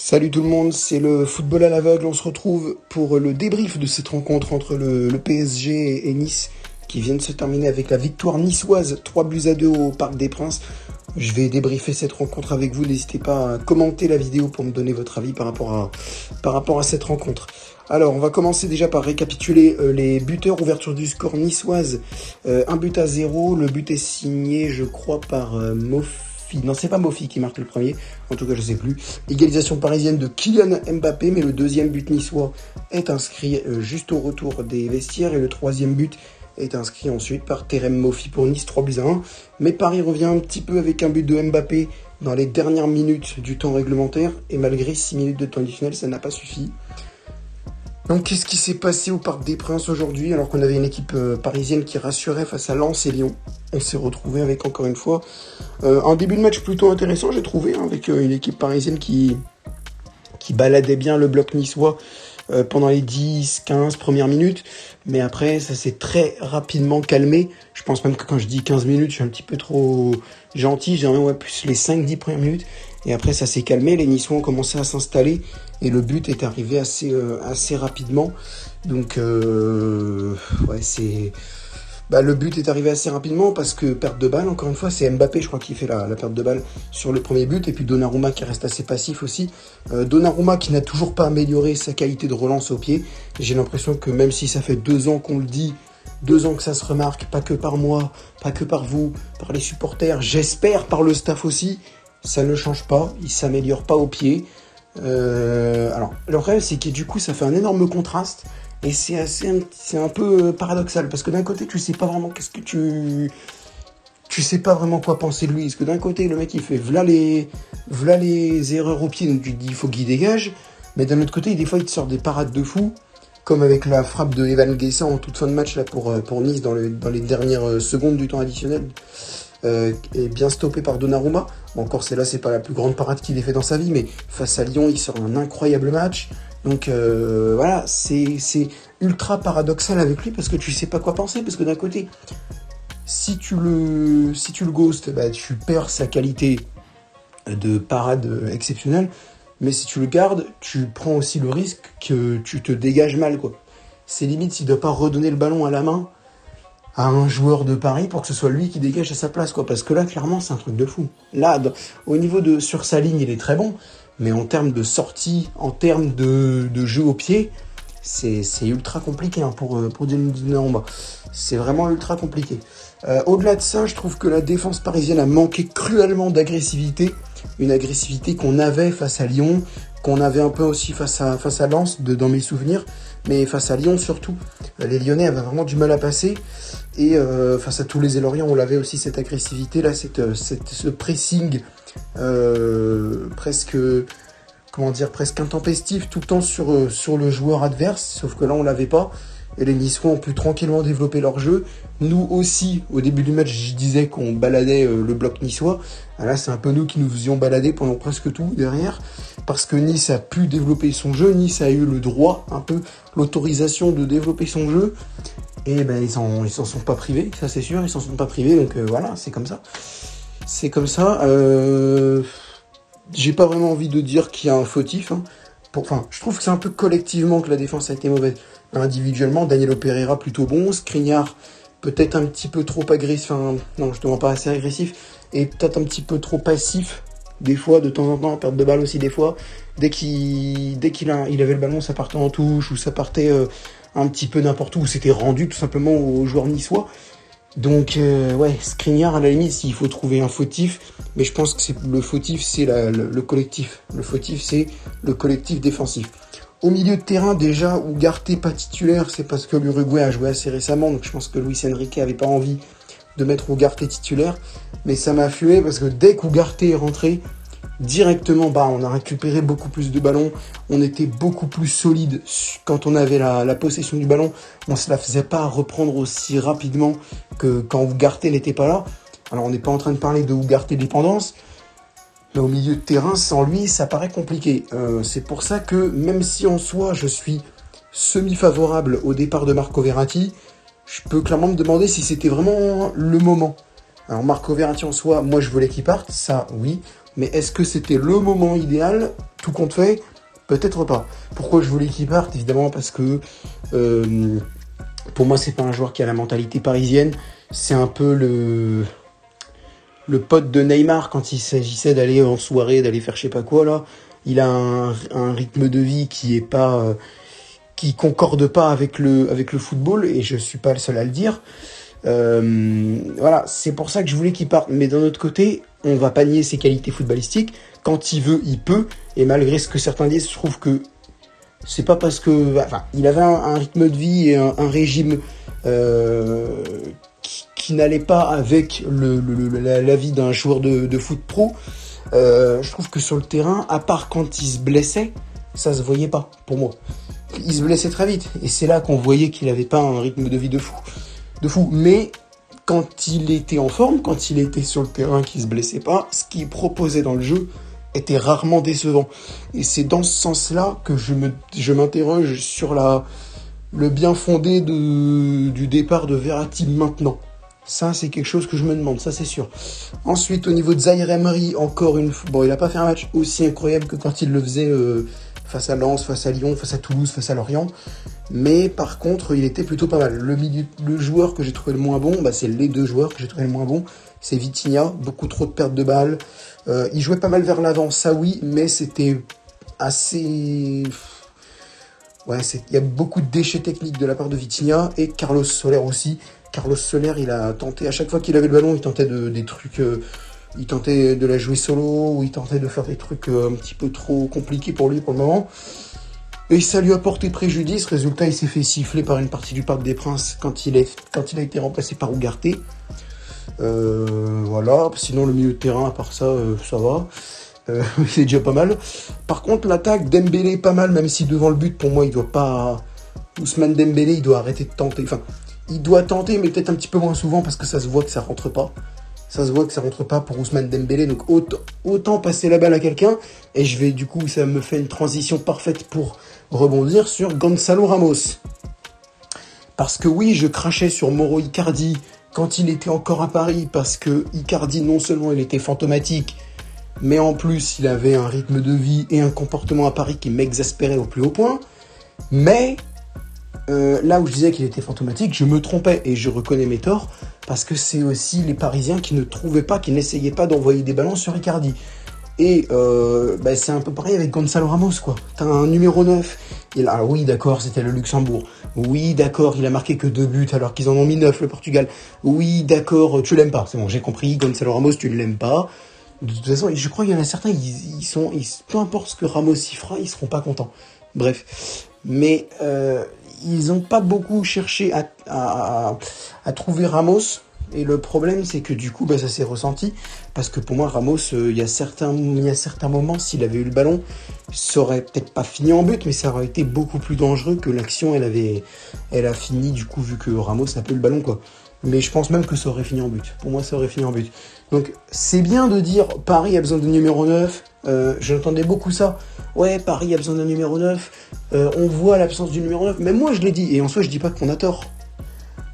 Salut tout le monde, c'est le football à l'aveugle. On se retrouve pour le débrief de cette rencontre entre le PSG et Nice qui vient de se terminer avec la victoire niçoise 3-2 au Parc des Princes. Je vais débriefer cette rencontre avec vous. N'hésitez pas à commenter la vidéo pour me donner votre avis par rapport à cette rencontre. Alors, on va commencer déjà par récapituler les buteurs. Ouverture du score niçoise, 1-0. Le but est signé, je crois, par Mofi. Non, c'est pas Mofi qui marque le premier. En tout cas, je sais plus. Égalisation parisienne de Kylian Mbappé, mais le deuxième but niçois est inscrit juste au retour des vestiaires. Et le troisième but est inscrit ensuite par Terem Mofi pour Nice, 3-1. Mais Paris revient un petit peu avec un but de Mbappé dans les dernières minutes du temps réglementaire. Et malgré 6 minutes de temps additionnel, ça n'a pas suffi. Donc, qu'est-ce qui s'est passé au Parc des Princes aujourd'hui, alors qu'on avait une équipe parisienne qui rassurait face à Lens et Lyon? On s'est retrouvé avec, encore une fois, un début de match plutôt intéressant, j'ai trouvé, hein, avec une équipe parisienne qui baladait bien le bloc niçois pendant les 10-15 premières minutes. Mais après, ça s'est très rapidement calmé. Je pense même que quand je dis 15 minutes, je suis un petit peu trop gentil. J'aimerais plus les 5-10 premières minutes. Et après, ça s'est calmé. Les Niçois ont commencé à s'installer. Et le but est arrivé assez rapidement. Donc, ouais, le but est arrivé assez rapidement parce que perte de balle, encore une fois, c'est Mbappé, je crois, qui fait la perte de balle sur le premier but. Et puis Donnarumma qui reste assez passif aussi. Donnarumma qui n'a toujours pas amélioré sa qualité de relance au pied. J'ai l'impression que même si ça fait 2 ans qu'on le dit, 2 ans que ça se remarque, pas que par moi, pas que par vous, par les supporters, j'espère par le staff aussi, ça ne change pas, il s'améliore pas au pied. Alors, le problème, c'est que du coup, ça fait un énorme contraste. Et c'est un peu paradoxal, parce que d'un côté, tu sais pas vraiment tu sais pas vraiment quoi penser de lui. Parce que d'un côté, le mec, il fait v'là les erreurs au pied, donc tu te dis, il faut qu'il dégage. Mais d'un autre côté, des fois, il te sort des parades de fou, comme avec la frappe de Evan Guessa en toute fin de match là pour Nice dans les dernières secondes du temps additionnel. Et bien stoppé par Donnarumma. Bon, encore, c'est pas la plus grande parade qu'il ait fait dans sa vie, mais face à Lyon, il sort un incroyable match. Donc voilà, c'est ultra paradoxal avec lui parce que tu sais pas quoi penser. Parce que d'un côté, si tu le ghostes, bah, tu perds sa qualité de parade exceptionnelle. Mais si tu le gardes, tu prends aussi le risque que tu te dégages mal, quoi. C'est limite s'il doit pas redonner le ballon à la main à un joueur de Paris pour que ce soit lui qui dégage à sa place, quoi. Parce que là, clairement, c'est un truc de fou. Là, au niveau de sur sa ligne, il est très bon. Mais en termes de sortie, en termes de jeu au pied, c'est ultra compliqué hein, pour Donnarumma. C'est vraiment ultra compliqué. Au-delà de ça, je trouve que la défense parisienne a manqué cruellement d'agressivité. Une agressivité qu'on avait face à Lyon, qu'on avait un peu aussi face à Lens, dans mes souvenirs. Mais face à Lyon surtout, les Lyonnais avaient vraiment du mal à passer. Et face à Toulouse et Lorient, on avait aussi cette agressivité, là, ce pressing presque intempestif tout le temps sur le joueur adverse. Sauf que là, on l'avait pas. Et les Niçois ont pu tranquillement développer leur jeu. Nous aussi, au début du match, je disais qu'on baladait le bloc niçois. Là, c'est un peu nous qui nous faisions balader pendant presque tout derrière. Parce que Nice a pu développer son jeu. Nice a eu le droit, un peu, l'autorisation de développer son jeu. Et ben, ils s'en sont pas privés, ça c'est sûr. Ils s'en sont pas privés, donc voilà, c'est comme ça. C'est comme ça. J'ai pas vraiment envie de dire qu'il y a un fautif. Hein. Je trouve que c'est un peu collectivement que la défense a été mauvaise. Individuellement, Danilo Pereira plutôt bon, Skriniar peut-être un petit peu trop agressif, non justement pas assez agressif, et peut-être un petit peu trop passif, des fois, de temps en temps, perte de balle aussi des fois. Dès qu'il avait le ballon, ça partait en touche, ou ça partait un petit peu n'importe où, ou c'était rendu tout simplement aux joueurs niçois. Donc ouais, Skriniar à la limite, s'il faut trouver un fautif, mais je pense que le fautif c'est le collectif. Le fautif c'est le collectif défensif. Au milieu de terrain, déjà, Ugarte pas titulaire, c'est parce que l'Uruguay a joué assez récemment, donc je pense que Luis Enrique avait pas envie de mettre Ugarte titulaire. Mais ça m'a flué parce que dès qu'Ugarte est rentré, directement, on a récupéré beaucoup plus de ballons, on était beaucoup plus solide quand on avait la possession du ballon, on se la faisait pas reprendre aussi rapidement que quand Ugarte n'était pas là. Alors on n'est pas en train de parler de Ugarte dépendance, mais au milieu de terrain, sans lui, ça paraît compliqué. C'est pour ça que, même si en soi, je suis semi-favorable au départ de Marco Verratti, je peux clairement me demander si c'était vraiment le moment. Alors Marco Verratti en soi, moi je voulais qu'il parte, ça oui, mais est-ce que c'était le moment idéal? tout compte fait, peut-être pas. Pourquoi je voulais qu'il parte? Évidemment parce que pour moi, c'est pas un joueur qui a la mentalité parisienne. C'est un peu le pote de Neymar quand il s'agissait d'aller en soirée, d'aller faire je sais pas quoi là. Il a un rythme de vie qui est pas, qui concorde pas avec le football, et je suis pas le seul à le dire. Voilà, c'est pour ça que je voulais qu'il parte. Mais d'un autre côté, on va pas nier ses qualités footballistiques. Quand il veut, il peut. Et malgré ce que certains disent, je trouve que c'est pas parce que, enfin, il avait un rythme de vie et un régime qui n'allait pas avec la vie d'un joueur de foot pro. Je trouve que sur le terrain, à part quand il se blessait, ça se voyait pas pour moi. Il se blessait très vite, et c'est là qu'on voyait qu'il avait pas un rythme de vie de fou. Mais quand il était en forme, quand il était sur le terrain, qu'il se blessait pas, ce qu'il proposait dans le jeu était rarement décevant. Et c'est dans ce sens-là que je m'interroge sur le bien fondé du départ de Verratti maintenant. Ça, c'est quelque chose que je me demande, ça c'est sûr. Ensuite, au niveau de Zaïre Emery, encore une fois, bon, il a pas fait un match aussi incroyable que quand il le faisait face à Lens, face à Lyon, face à Toulouse, face à Lorient. Mais par contre, il était plutôt pas mal. Le joueur que j'ai trouvé le moins bon, c'est les deux joueurs que j'ai trouvé le moins bon. C'est Vitinha, beaucoup trop de pertes de balles. Il jouait pas mal vers l'avant, ça oui, mais c'était assez... Ouais, il y a beaucoup de déchets techniques de la part de Vitinha, et Carlos Soler aussi. Carlos Soler, il a tenté, à chaque fois qu'il avait le ballon, il tentait des trucs... il tentait de la jouer solo, ou il tentait de faire des trucs un petit peu trop compliqués pour lui pour le moment. Et ça lui a porté préjudice. Résultat, il s'est fait siffler par une partie du Parc des Princes quand il a été remplacé par Ugarte. Voilà. Sinon, le milieu de terrain, à part ça, ça va. C'est déjà pas mal. Par contre, l'attaque, Dembélé, pas mal, même si devant le but, pour moi, il doit pas... Ousmane Dembélé, il doit arrêter de tenter. Enfin, il doit tenter, mais peut-être un petit peu moins souvent, parce que ça se voit que ça rentre pas. Ça se voit que ça rentre pas pour Ousmane Dembélé, donc autant passer la balle à quelqu'un. Et du coup, ça me fait une transition parfaite pour rebondir sur Gonzalo Ramos. Parce que oui, je crachais sur Mauro Icardi quand il était encore à Paris, parce que Icardi, non seulement il était fantomatique, mais en plus, il avait un rythme de vie et un comportement à Paris qui m'exaspérait au plus haut point. Mais là où je disais qu'il était fantomatique, je me trompais, et je reconnais mes torts, parce que c'est aussi les Parisiens qui ne trouvaient pas, qui n'essayaient pas d'envoyer des ballons sur Icardi. Et c'est un peu pareil avec Gonzalo Ramos, quoi. T'as un numéro 9. Alors oui, d'accord, c'était le Luxembourg. Oui, d'accord, il a marqué que 2 buts alors qu'ils en ont mis 9, le Portugal. Oui, d'accord, tu l'aimes pas. C'est bon, j'ai compris. Gonzalo Ramos, tu ne l'aimes pas. De toute façon, je crois qu'il y en a certains, peu importe ce que Ramos y fera, ils seront pas contents. Bref. Mais ils ont pas beaucoup cherché à trouver Ramos. Et le problème, c'est que du coup, ça s'est ressenti. Parce que pour moi, Ramos, il y a certains moments, s'il avait eu le ballon, ça aurait peut-être pas fini en but, mais ça aurait été beaucoup plus dangereux que l'action, elle a fini, du coup, vu que Ramos a peu le ballon, quoi. Mais je pense même que ça aurait fini en but. Pour moi, ça aurait fini en but. Donc, c'est bien de dire, Paris a besoin de numéro 9. J'entendais beaucoup ça. Ouais, Paris a besoin d'un numéro 9. On voit l'absence du numéro 9. Même moi, je l'ai dit. Et en soi, je dis pas qu'on a tort.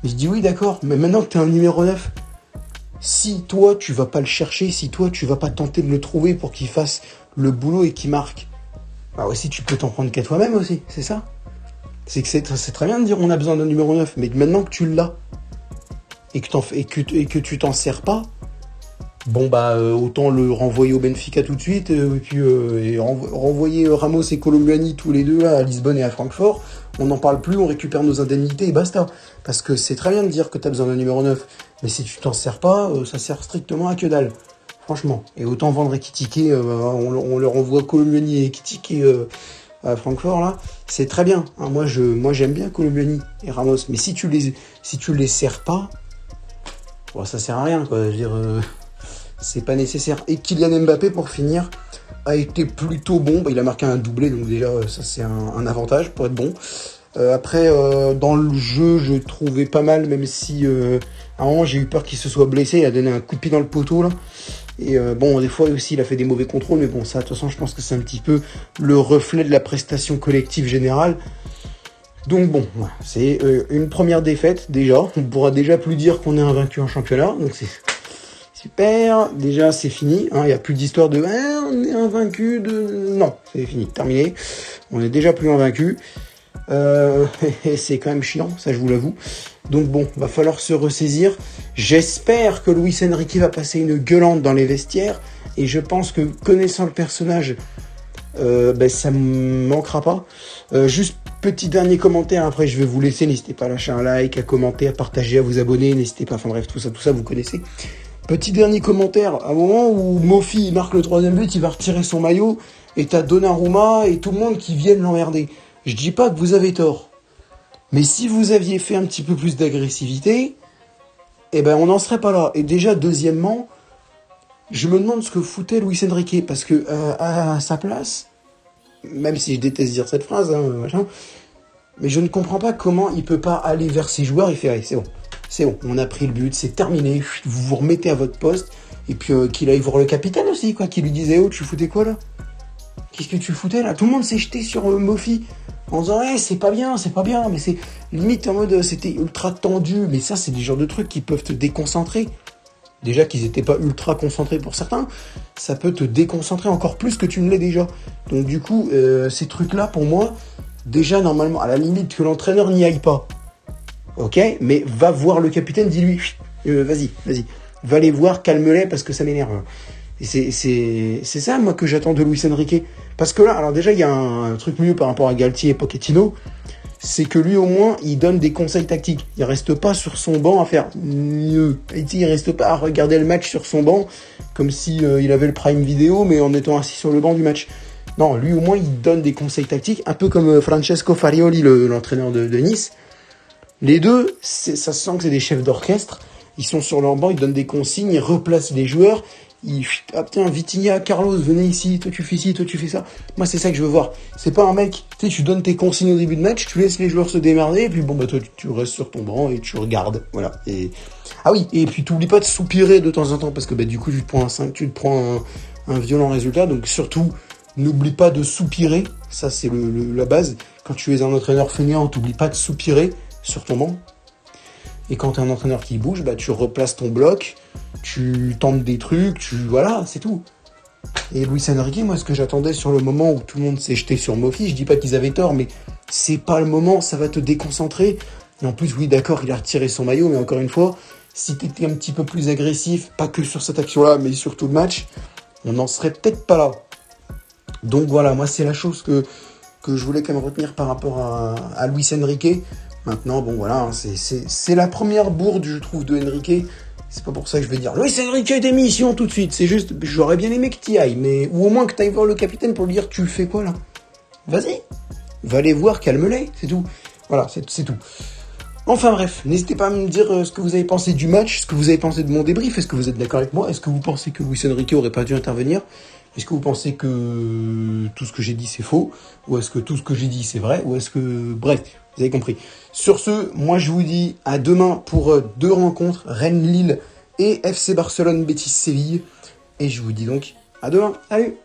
Mais je dis oui, d'accord, mais maintenant que tu as un numéro 9, si toi, tu vas pas le chercher, si toi, tu vas pas tenter de le trouver pour qu'il fasse le boulot et qu'il marque, aussi, tu peux t'en prendre qu'à toi-même aussi, c'est ça. C'est très bien de dire on a besoin d'un numéro 9, mais maintenant que tu l'as, et que tu t'en sers pas, autant le renvoyer au Benfica tout de suite, et renvoyer Ramos et Colomboigny tous les deux à Lisbonne et à Francfort. On n'en parle plus, on récupère nos indemnités et basta. Parce que c'est très bien de dire que tu as besoin d'un numéro 9, mais si tu t'en sers pas, ça sert strictement à que dalle. Franchement. Et autant vendre Ekitike, on leur envoie Colomboigny et Ekitike à Francfort, là, c'est très bien. Hein, moi, j'aime bien Colomboigny et Ramos, mais si tu les sers pas, ça sert à rien, quoi. Je veux dire, c'est pas nécessaire. Et Kylian Mbappé, pour finir, a été plutôt bon. Il a marqué un doublé, donc déjà, ça c'est un avantage pour être bon. Après, dans le jeu, je trouvais pas mal, même si à un moment j'ai eu peur qu'il se soit blessé. Il a donné un coup de pied dans le poteau, là. Et des fois aussi, il a fait des mauvais contrôles, mais bon, ça, de toute façon, je pense que c'est un petit peu le reflet de la prestation collective générale. Donc bon, voilà, c'est une première défaite, déjà. On pourra déjà plus dire qu'on est invaincu en championnat, donc Super, déjà c'est fini, il n'y a plus d'histoire de on est invaincu de... Non, c'est fini, terminé. On est déjà plus invaincu. Et c'est quand même chiant, ça je vous l'avoue. Donc bon, va falloir se ressaisir. J'espère que Luis Enrique va passer une gueulante dans les vestiaires. Et je pense que connaissant le personnage, ça me manquera pas. Juste petit dernier commentaire, après je vais vous laisser. N'hésitez pas à lâcher un like, à commenter, à partager, à vous abonner. N'hésitez pas, enfin bref, tout ça vous connaissez. Petit dernier commentaire, à un moment où Mofi marque le 3e but, il va retirer son maillot, et t'as Donnarumma et tout le monde qui viennent l'emmerder. Je dis pas que vous avez tort, mais si vous aviez fait un petit peu plus d'agressivité, on n'en serait pas là. Et déjà, deuxièmement, je me demande ce que foutait Luis Enrique, parce que à sa place, même si je déteste dire cette phrase, mais je ne comprends pas comment il peut pas aller vers ses joueurs et faire allez, c'est bon, on a pris le but, c'est terminé, vous vous remettez à votre poste, et puis qu'il aille voir le capitaine aussi, quoi, qui lui disait, oh, tu foutais quoi là? Qu'est-ce que tu foutais là? Tout le monde s'est jeté sur Mofi, en disant, c'est pas bien, mais c'est limite en mode, c'était ultra tendu, mais ça, c'est des genres de trucs qui peuvent te déconcentrer. Déjà qu'ils n'étaient pas ultra concentrés pour certains, ça peut te déconcentrer encore plus que tu ne l'es déjà. Donc du coup, ces trucs-là, pour moi, déjà, normalement, à la limite que l'entraîneur n'y aille pas. Ok, mais va voir le capitaine, dis-lui, vas-y, va les voir, calme-les parce que ça m'énerve. Et c'est ça, moi, que j'attends de Luis Enrique. Parce que là, alors déjà, il y a un truc mieux par rapport à Galtier et Pochettino, c'est que lui, au moins, il donne des conseils tactiques. Il reste pas sur son banc à faire mieux. Il reste pas à regarder le match sur son banc, comme si il avait le prime vidéo, mais en étant assis sur le banc du match. Non, lui, au moins, il donne des conseils tactiques, un peu comme Francesco Farioli, l'entraîneur de Nice. Les deux, ça se sent que c'est des chefs d'orchestre. Ils sont sur leur banc, ils donnent des consignes, ils replacent les joueurs. Tiens, Vitinha, Carlos, venez ici, toi tu fais ci, toi tu fais ça. Moi, c'est ça que je veux voir. C'est pas un mec, tu donnes tes consignes au début de match, tu laisses les joueurs se démerder, et puis toi, tu restes sur ton banc et tu regardes. Voilà. Ah oui, et puis t'oublies pas de soupirer de temps en temps, parce que du coup, tu te prends un violent résultat. Donc surtout, n'oublie pas de soupirer. Ça, c'est la base. Quand tu es un entraîneur fainéant, t'oublies pas de soupirer sur ton banc. Et quand tu es un entraîneur qui bouge, tu replaces ton bloc, tu tentes des trucs, voilà, c'est tout. Et Luis Enrique, moi, ce que j'attendais sur le moment où tout le monde s'est jeté sur Mofi, je dis pas qu'ils avaient tort, mais c'est pas le moment, ça va te déconcentrer. Et en plus, oui, d'accord, il a retiré son maillot, mais encore une fois, si t'étais un petit peu plus agressif, pas que sur cette action-là, mais sur tout le match, on n'en serait peut-être pas là. Donc voilà, moi, c'est la chose que je voulais quand même retenir par rapport à Luis Enrique. Maintenant, bon voilà, c'est la première bourde, je trouve, de Enrique. C'est pas pour ça que je vais dire Luis Enrique démission tout de suite. C'est juste, j'aurais bien aimé que t'y ailles, mais ou au moins que t'ailles voir le capitaine pour lui dire tu fais quoi là. Vas-y, va les voir, calme-les, c'est tout. Voilà, c'est tout. Enfin bref, n'hésitez pas à me dire ce que vous avez pensé du match, ce que vous avez pensé de mon débrief. Est-ce que vous êtes d'accord avec moi? Est-ce que vous pensez que Luis Enrique aurait pas dû intervenir? Est-ce que vous pensez que tout ce que j'ai dit c'est faux? Ou est-ce que tout ce que j'ai dit c'est vrai? Ou est-ce que... Bref, vous avez compris. Sur ce, moi je vous dis à demain pour 2 rencontres, Rennes-Lille et FC Barcelone-Betis-Séville. Et je vous dis donc à demain. Salut!